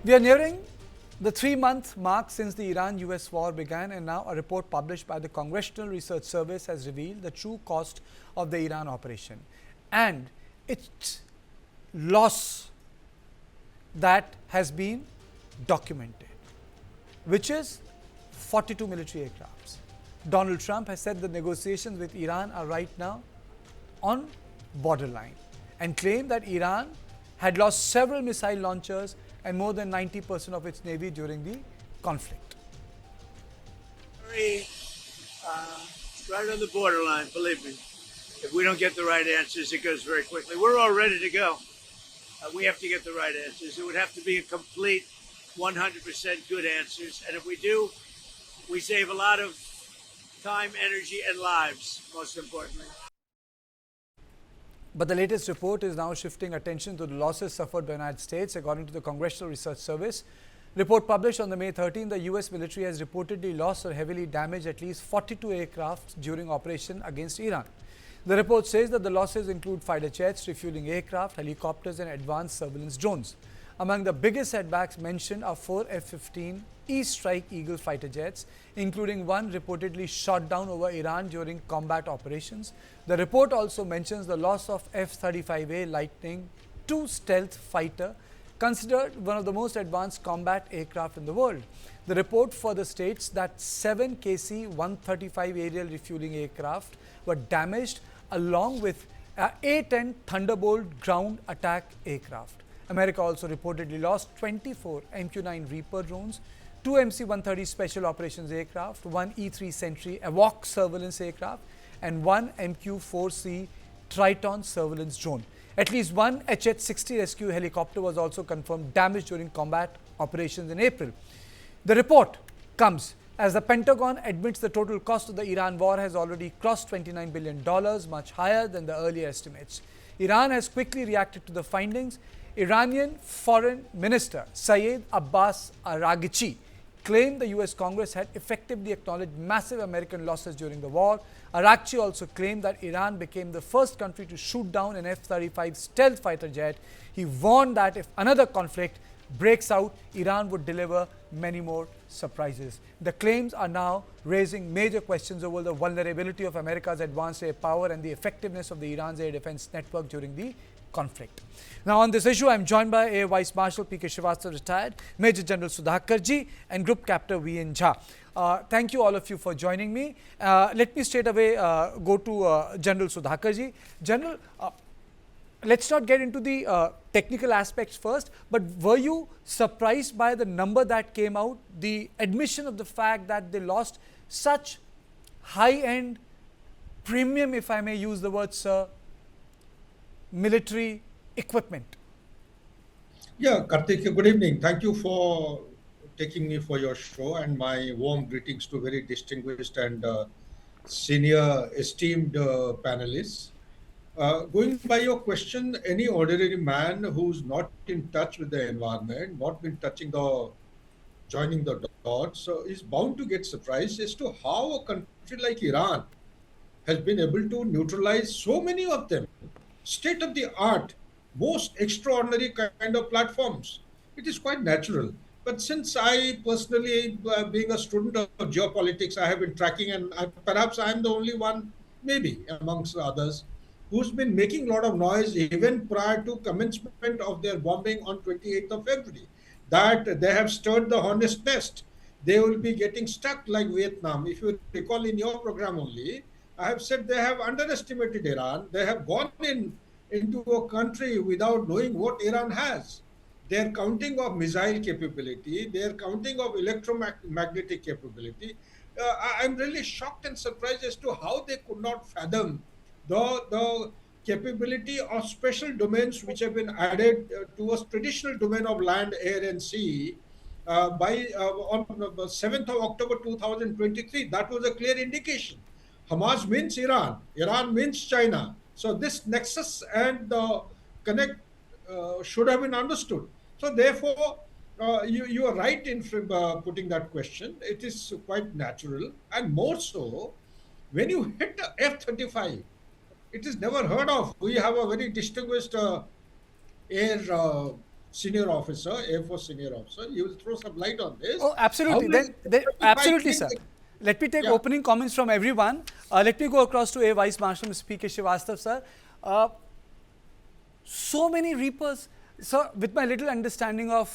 We are nearing the 3-month mark since the Iran-US war began, and now a report published by the Congressional Research Service has revealed the true cost of the Iran operation and its loss that has been documented, which is 42 military aircrafts. Donald Trump has said the negotiations with Iran are right now on borderline and claimed that Iran had lost several missile launchers and more than 90% of its navy during the conflict. Right on the borderline, believe me. If we don't get the right answers, it goes very quickly. We're all ready to go. We have to get the right answers. It would have to be a complete 100% good answers. And if we do, we save a lot of time, energy, and lives, most importantly. But the latest report is now shifting attention to the losses suffered by the United States. According to the Congressional Research Service, report published on the May 13, the US military has reportedly lost or heavily damaged at least 42 aircraft during operation against Iran. The report says that the losses include fighter jets, refueling aircraft, helicopters and advanced surveillance drones. Among the biggest setbacks mentioned are 4 F-15E Strike Eagle fighter jets, including one reportedly shot down over Iran during combat operations. The report also mentions the loss of F-35A Lightning II stealth fighter, considered one of the most advanced combat aircraft in the world. The report further states that 7 KC-135 aerial refueling aircraft were damaged, along with A-10 Thunderbolt ground attack aircraft. America also reportedly lost 24 MQ-9 Reaper drones, 2 MC-130 Special Operations aircraft, 1 E-3 Sentry AWACS surveillance aircraft, and 1 MQ-4C Triton surveillance drone. At least one HH-60 rescue helicopter was also confirmed damaged during combat operations in April. The report comes as the Pentagon admits the total cost of the Iran war has already crossed $29 billion, much higher than the earlier estimates. Iran has quickly reacted to the findings. Iranian Foreign Minister Syed Abbas Araghchi claimed the US Congress had effectively acknowledged massive American losses during the war. Araghchi also claimed that Iran became the first country to shoot down an F-35 stealth fighter jet. He warned that if another conflict breaks out, Iran would deliver many more surprises. The claims are now raising major questions over the vulnerability of America's advanced air power and the effectiveness of the Iran's air defense network during the conflict. Now, on this issue, I am joined by Air Vice Marshal P.K. Srivastava, retired, Major General Sudhakarji, and Group Captain V.N. Jha. Thank you, all of you, for joining me. Let me straight away go to General Sudhakarji. General, let's not get into the technical aspects first, but were you surprised by the number that came out, the admission of the fact that they lost such high-end, premium, if I may use the word, sir, military equipment? Yeah, Karthik, good evening. Thank you for taking me for your show, and my warm greetings to very distinguished and senior esteemed panelists. Going by your question, any ordinary man who's not in touch with the environment, not been joining the dots, is bound to get surprised as to how a country like Iran has been able to neutralize so many of them. State-of-the-art, most extraordinary kind of platforms. It is quite natural. But since I personally, being a student of geopolitics, I have been tracking, and perhaps I'm the only one, maybe amongst others, who's been making a lot of noise even prior to commencement of their bombing on 28th of February, that they have stirred the hornet's nest. They will be getting stuck like Vietnam. If you recall in your program only, I have said they have underestimated Iran. They have gone into a country without knowing what Iran has. Their counting of missile capability, their counting of electromagnetic capability. I'm really shocked and surprised as to how they could not fathom the capability of special domains which have been added to a traditional domain of land, air, and sea on the 7th of October 2023. That was a clear indication. Hamas means Iran. Iran means China. So this nexus and the connect should have been understood. So therefore, you are right in putting that question. It is quite natural, and more so when you hit the F-35. It is never heard of. We have a very distinguished air senior officer, Air Force senior officer. You will throw some light on this. Oh, absolutely. How Then 25 absolutely, things sir. Let me take Yeah. opening comments from everyone. Let me go across to Air Vice Marshal Mr. P.K. Srivastav, sir. So many Reapers. So, with my little understanding of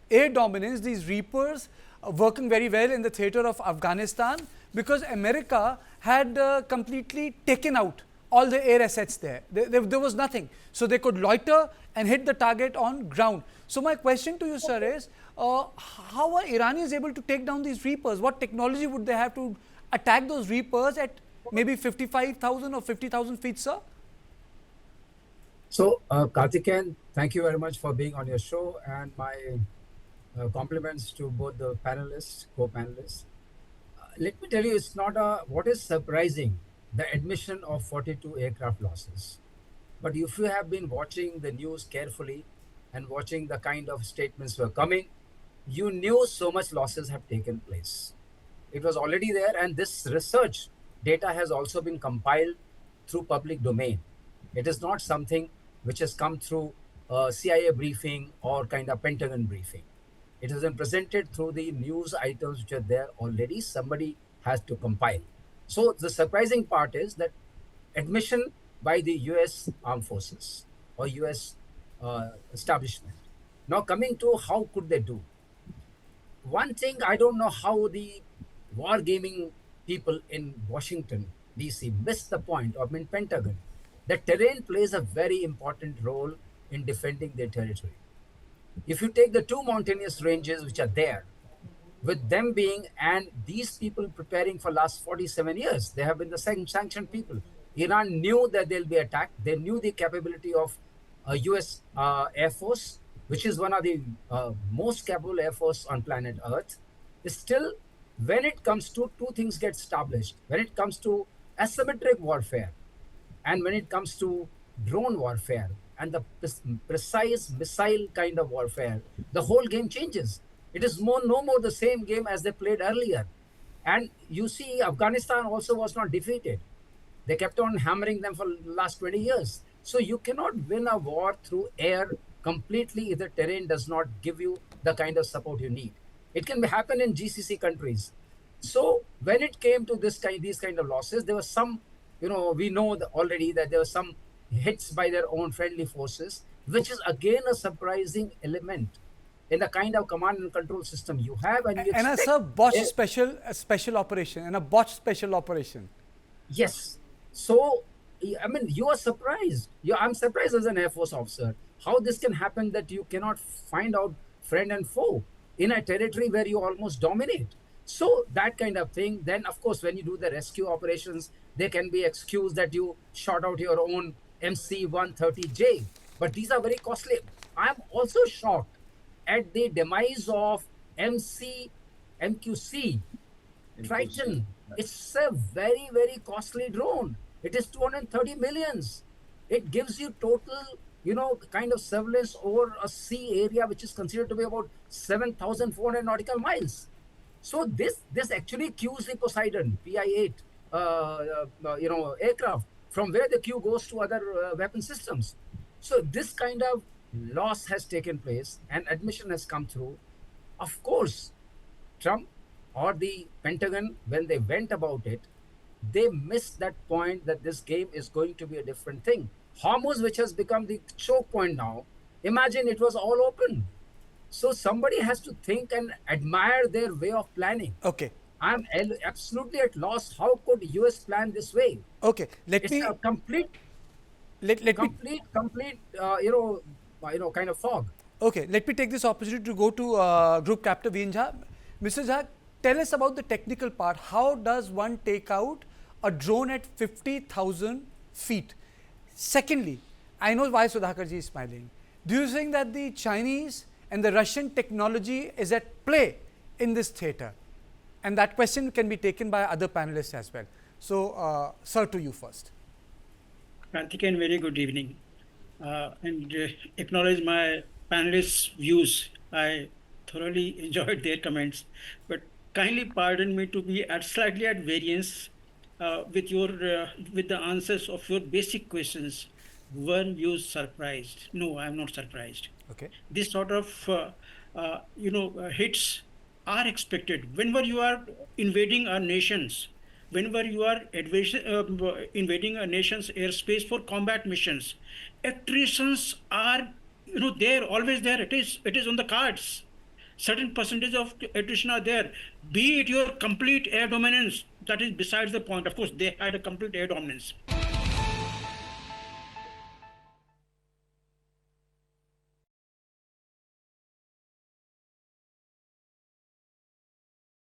air dominance, these Reapers are working very well in the theatre of Afghanistan because America had completely taken out all the air assets there. There was nothing. So, they could loiter and hit the target on ground. So, my question to you, sir, is how are Iranians able to take down these Reapers? What technology would they have to attack those Reapers at maybe 55,000 or 50,000 feet, sir? So, Karthikeyan, thank you very much for being on your show, and my compliments to both the panelists, co-panelists. Let me tell you, it's not what is surprising, the admission of 42 aircraft losses. But if you have been watching the news carefully and watching the kind of statements were coming, you knew so much losses have taken place. It was already there, and this research data has also been compiled through public domain. It is not something which has come through CIA briefing or kind of Pentagon briefing. It has been presented through the news items which are there already. Somebody has to compile. So the surprising part is that admission by the US Armed Forces or US establishment. Now coming to how could they do? One thing, I don't know how the wargaming people in Washington, DC missed the point, or in Pentagon. The terrain plays a very important role in defending their territory. If you take the two mountainous ranges which are there, with them being, and these people preparing for last 47 years, they have been the sanctioned people. Iran knew that they'll be attacked. They knew the capability of US Air Force, which is one of the most capable Air Force on planet Earth. Still, when it comes to two things get established, when it comes to asymmetric warfare, and when it comes to drone warfare and the precise missile kind of warfare, the whole game changes. It is no more the same game as they played earlier. And you see, Afghanistan also was not defeated. They kept on hammering them for the last 20 years. So you cannot win a war through air completely if the terrain does not give you the kind of support you need. It can happen in GCC countries. So when it came to these kind of losses, there was some, we know already that there were some hits by their own friendly forces, which is again a surprising element in the kind of command and control system you have. And a sir, botched special operation, and a botched special operation. Yes. So, I mean, you are surprised. I'm surprised as an Air Force officer, how this can happen that you cannot find out friend and foe in a territory where you almost dominate. So that kind of thing. Then, of course, when you do the rescue operations, there can be excuse that you shot out your own MC-130J. But these are very costly. I'm also shocked at the demise of MQC Triton. It's a very, very costly drone. It is 230 millions. It gives you total, kind of surveillance over a sea area, which is considered to be about 7,400 nautical miles. So this actually cues the Poseidon PI-8, aircraft, from where the queue goes to other weapon systems. So this kind of loss has taken place and admission has come through. Of course, Trump or the Pentagon, when they went about it, they missed that point that this game is going to be a different thing. Hormuz, which has become the choke point now, imagine it was all open. So somebody has to think and admire their way of planning. Okay. I'm absolutely at loss. How could US plan this way? Okay. It's a complete, kind of fog. Okay. Let me take this opportunity to go to Group Captain Vin Jha. Mr. Jha, tell us about the technical part. How does one take out a drone at 50,000 feet? Secondly, I know why Sudhakarji is smiling. Do you think that the Chinese and the Russian technology is at play in this theatre? And that question can be taken by other panelists as well. So, sir, to you first. Karthikeyan, very good evening. And acknowledge my panelists' views. I thoroughly enjoyed their comments. But kindly pardon me to be slightly at variance with the answers of your basic questions. Were you surprised? No, I am not surprised. Okay. This sort of hits are expected whenever you are invading our nations, whenever you are invading a nation's airspace for combat missions. Attritions are there, always there. It is on the cards. Certain percentage of attrition are there. Be it your complete air dominance, that is besides the point. Of course, they had a complete air dominance.